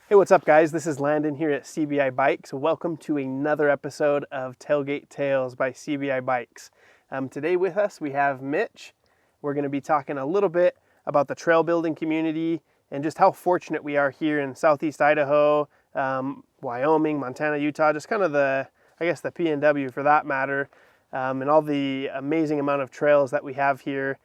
Hey, what's up, guys? This is Landon here at CBI Bikes. Welcome to another episode of Tailgate Tales by CBI Bikes. Today with us, we have Mitch. We're going to be talking a little bit about the trail building community and just how fortunate we are here in Southeast Idaho, Wyoming, Montana, Utah, just kind of the PNW for that matter, and all the amazing amount of trails that we have here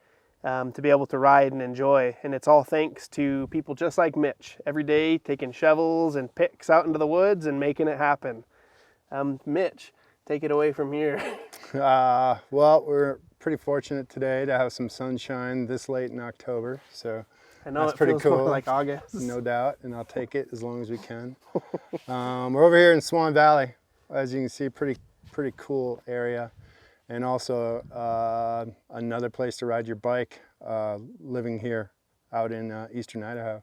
to be able to ride and enjoy. And it's all thanks to people just like Mitch, every day taking shovels and picks out into the woods and making it happen. Mitch, take it away from here. Well, we're pretty fortunate today to have some sunshine this late in October, so I know that's it pretty feels cool. more like August. No doubt, and I'll take it as long as we can. We're over here in Swan Valley. As you can see, pretty cool area. And also another place to ride your bike, living here out in eastern Idaho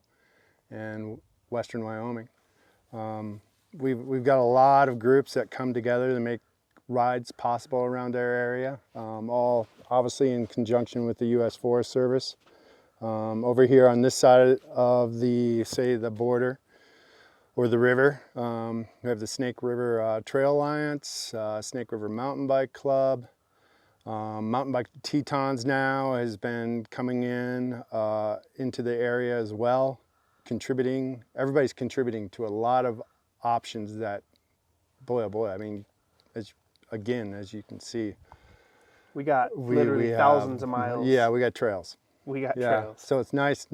and western Wyoming. We've got a lot of groups that come together to make rides possible around our area, all obviously in conjunction with the U.S. Forest Service. Over here on this side of the border or the river, we have the Snake River Trail Alliance, Snake River Mountain Bike Club. Mountain Bike Tetons now has been coming into the area as well, contributing. Everybody's contributing to a lot of options that, boy oh boy, I mean, as you can see, We got literally thousands of miles. Yeah, we got trails. Trails. So it's nice,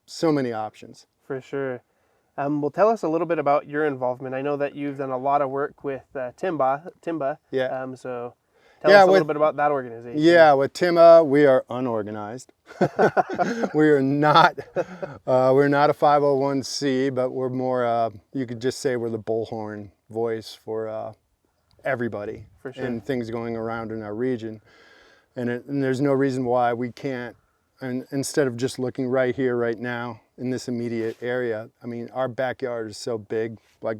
so many options. For sure. Well, tell us a little bit about your involvement. I know that you've done a lot of work with Timba. Yeah. So tell us a little bit about that organization. Yeah, with Timba, we are unorganized. We're not a 501c, but we're more, you could just say we're the bullhorn voice for everybody. For sure. And things going around in our region. And there's no reason why we can't, and instead of just looking right here, right now, in this immediate area, I mean, our backyard is so big, like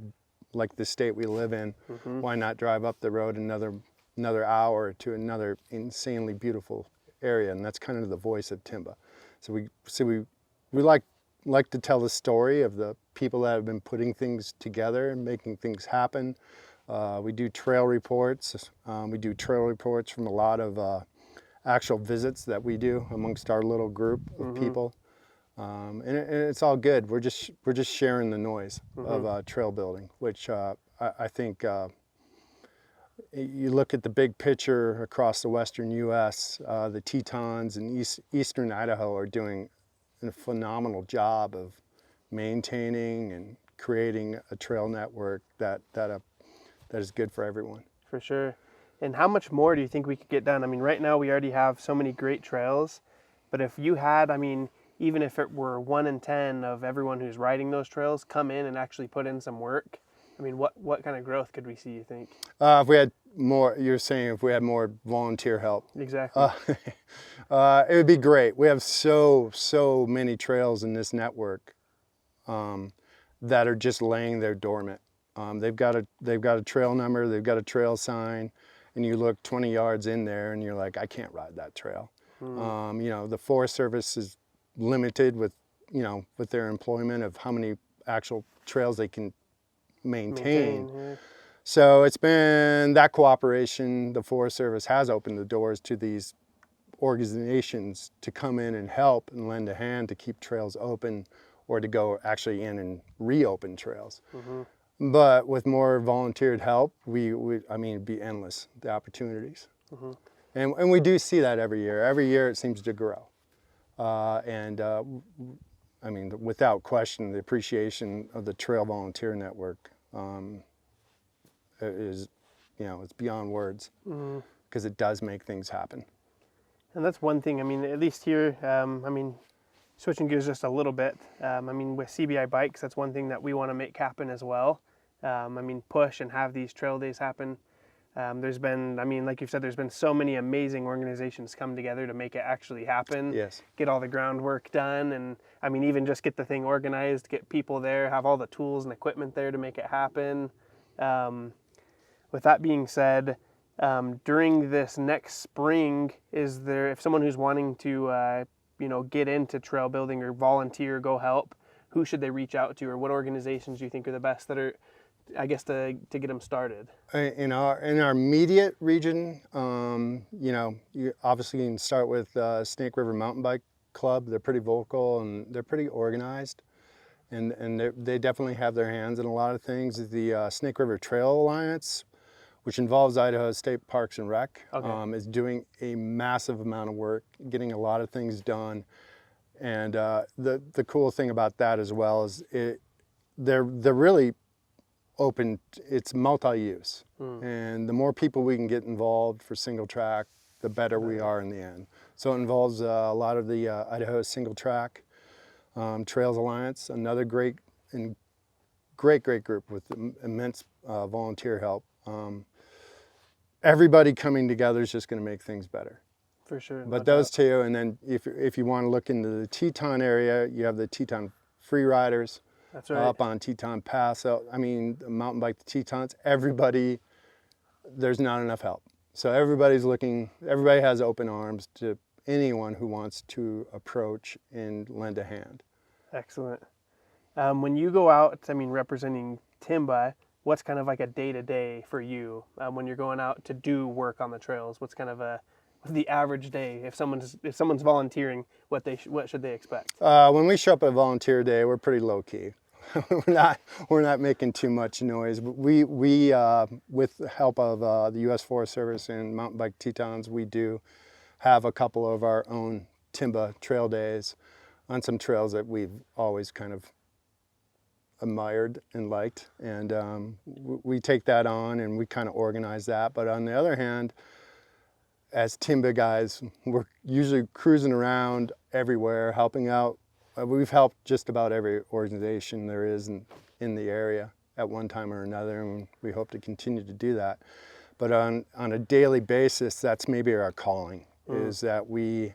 the state we live in. Mm-hmm. Why not drive up the road another hour to another insanely beautiful area? And that's kind of the voice of Timba. So we like to tell the story of the people that have been putting things together and making things happen. We do trail reports. We do trail reports from a lot of actual visits that we do amongst our little group of people. And it's all good. We're just sharing the noise of trail building, which I think you look at the big picture across the western U.S., the Tetons in eastern Idaho are doing a phenomenal job of maintaining and creating a trail network that is good for everyone. For sure. And how much more do you think we could get done? I mean, right now we already have so many great trails, but if you had, I mean, even if it were 1 in 10 of everyone who's riding those trails come in and actually put in some work, I mean, what kind of growth could we see, you think? If we had more, you're saying if we had more volunteer help. Exactly. It would be great. We have so many trails in this network that are just laying there dormant. They've got a trail number, they've got a trail sign, and you look 20 yards in there and you're like, I can't ride that trail. The Forest Service is limited with their employment of how many actual trails they can maintain. Yeah. So it's been that cooperation. The Forest Service has opened the doors to these organizations to come in and help and lend a hand to keep trails open or to go actually in and reopen trails. Mm-hmm. But with more volunteered help, it'd be endless, the opportunities. Mm-hmm. And we do see that every year. Every year it seems to grow. Without question, the appreciation of the Trail Volunteer Network is, it's beyond words, because it does make things happen. And that's one thing, I mean, at least here, switching gears just a little bit, with CBI Bikes, that's one thing that we want to make happen as well. Push and have these trail days happen. There's been, like you've said, there's been so many amazing organizations come together to make it actually happen. Yes. Get all the groundwork done, and even just get the thing organized, get people there, have all the tools and equipment there to make it happen. With that being said, during this next spring, if someone who's wanting to, get into trail building or volunteer, go help, who should they reach out to, or what organizations do you think are the best that are, I guess, to get them started? In our immediate region, you obviously can start with Snake River Mountain Bike Club. They're pretty vocal and they're pretty organized, and they definitely have their hands in a lot of things. The Snake River Trail Alliance, which involves Idaho State Parks and Rec, is doing a massive amount of work, getting a lot of things done. And the cool thing about that as well is they're really open. It's multi-use, and the more people we can get involved for single track, the better we are in the end. So it involves a lot of the Idaho Single Track Trails Alliance, another great group with immense volunteer help. Everybody coming together is just going to make things better. For sure. But those two, and then if you want to look into the Teton area, you have the Teton Free Riders. That's right. Up on Teton Pass. So, I mean, mountain bike the Tetons, everybody, there's not enough help. So everybody has open arms to anyone who wants to approach and lend a hand. Excellent. When you go out, I mean, representing Timba, what's kind of like a day-to-day for you when you're going out to do work on the trails? What's kind of the average day if someone's volunteering? What should they expect? When we show up at volunteer day, we're pretty low key. we're not making too much noise. But we with the help of the U.S. Forest Service and Mountain Bike Tetons, we do have a couple of our own Timba trail days on some trails that we've always kind of admired and liked, and we take that on and we kind of organize that. But on the other hand, as Timba guys, we're usually cruising around everywhere, helping out. We've helped just about every organization there is in the area at one time or another, and we hope to continue to do that. But on a daily basis, that's maybe our calling, is that we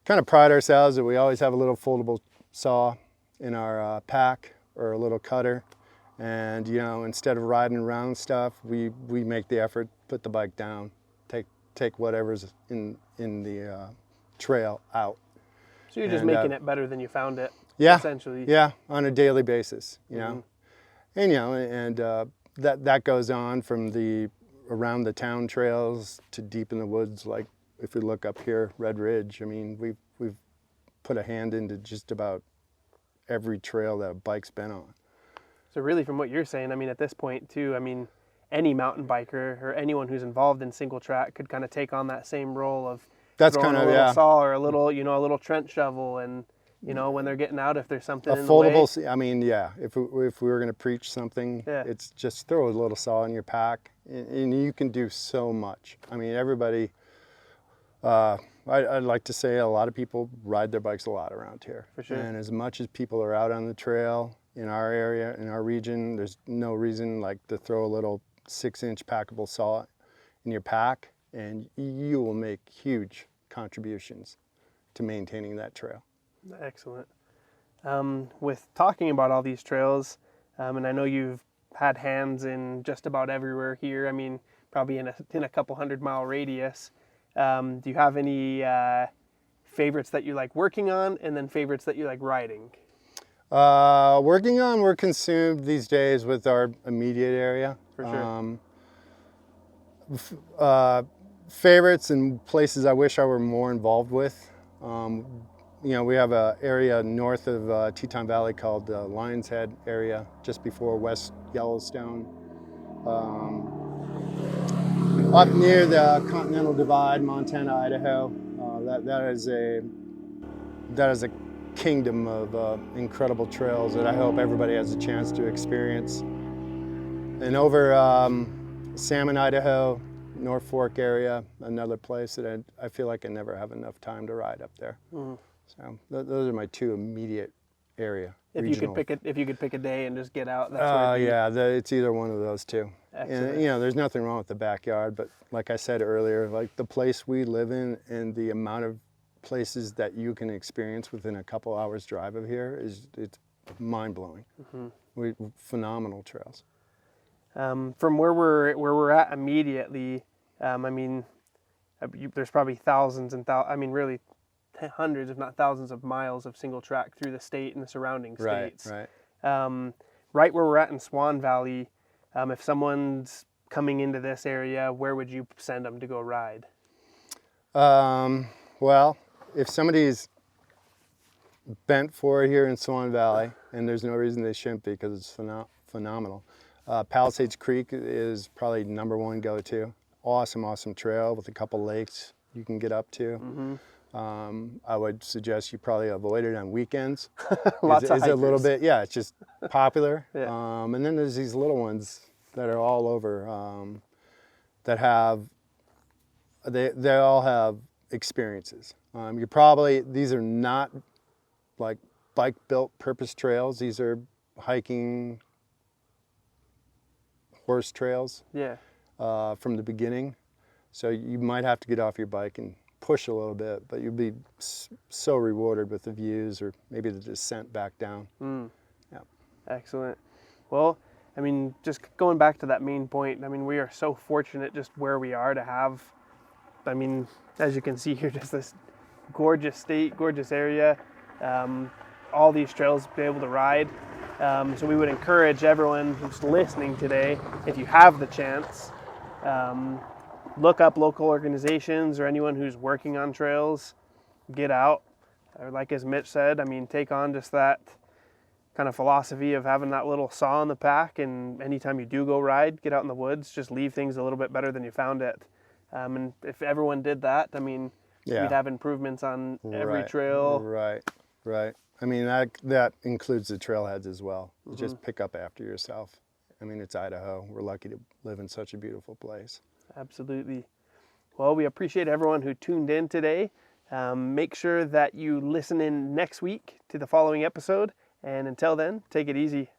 kind of pride ourselves that we always have a little foldable saw in our pack, or a little cutter, and instead of riding around stuff, we make the effort, put the bike down, take whatever's in the trail out. So you're just making it better than you found it. Yeah, essentially. Yeah, on a daily basis, and that goes on from the around the town trails to deep in the woods. Like if we look up here, Red Ridge. I mean, we've put a hand into just about every trail that a bike's been on. So really, from what you're saying, I mean, at this point too, I mean, any mountain biker or anyone who's involved in single track could kind of take on that same role of throwing a little saw or a little trench shovel, and when they're getting out, if there's something in foldable, the way. I mean, yeah, if we were going to preach something, it's just throw a little saw in your pack, and you can do so much. I mean, everybody, I'd like to say a lot of people ride their bikes a lot around here. For sure. And as much as people are out on the trail in our area, in our region, there's no reason like to throw a little 6-inch packable saw in your pack, and you will make huge contributions to maintaining that trail. Excellent. With talking about all these trails, and I know you've had hands in just about everywhere here. I mean, probably in a couple 100-mile radius. Do you have any favorites that you like working on, and then favorites that you like riding? Working on, we're consumed these days with our immediate area. For sure. Favorites and places I wish I were more involved with. We have an area north of Teton Valley called the Lions Head area, just before West Yellowstone. Up near the Continental Divide, Montana, Idaho. That is a kingdom of incredible trails that I hope everybody has a chance to experience. And over Salmon, Idaho, North Fork area, another place that I feel like I never have enough time to ride up there. So those are my two immediate area. If you could pick a day and just get out, that's it's either one of those two. Excellent. And there's nothing wrong with the backyard, but like I said earlier, like the place we live in and the amount of places that you can experience within a couple hours drive of here it's mind-blowing. Phenomenal trails. From where we're at immediately, I mean, there's probably thousands and really hundreds, if not thousands of miles of single track through the state and the surrounding states. Right where we're at in Swan Valley, if someone's coming into this area, where would you send them to go ride? Well, if somebody's bent for it here in Swan Valley, and there's no reason they shouldn't be because it's phenomenal. Palisades Creek is probably #1 go-to. Awesome trail with a couple lakes you can get up to. I would suggest you probably avoid it on weekends. Lots of hikers. It's a little bit, yeah, it's just popular. Yeah. And then there's these little ones that are all over that have, they all have experiences. These are not like bike-built purpose trails. These are hiking horse trails from the beginning. So you might have to get off your bike and push a little bit, but you'll be so rewarded with the views or maybe the descent back down. Yeah. Excellent. Well, I mean, just going back to that main point, I mean, we are so fortunate just where we are to have, I mean, as you can see here, just this gorgeous state, gorgeous area, all these trails to be able to ride. So we would encourage everyone who's listening today, if you have the chance, look up local organizations or anyone who's working on trails, get out. Or like as Mitch said, I mean, take on just that kind of philosophy of having that little saw in the pack, and anytime you do go ride, get out in the woods, just leave things a little bit better than you found it. And if everyone did that, I mean, we'd have improvements on every trail. Right. I mean, that includes the trailheads as well. Just pick up after yourself. I mean, it's Idaho. We're lucky to live in such a beautiful place. Absolutely. Well, we appreciate everyone who tuned in today. Make sure that you listen in next week to the following episode. And until then, take it easy.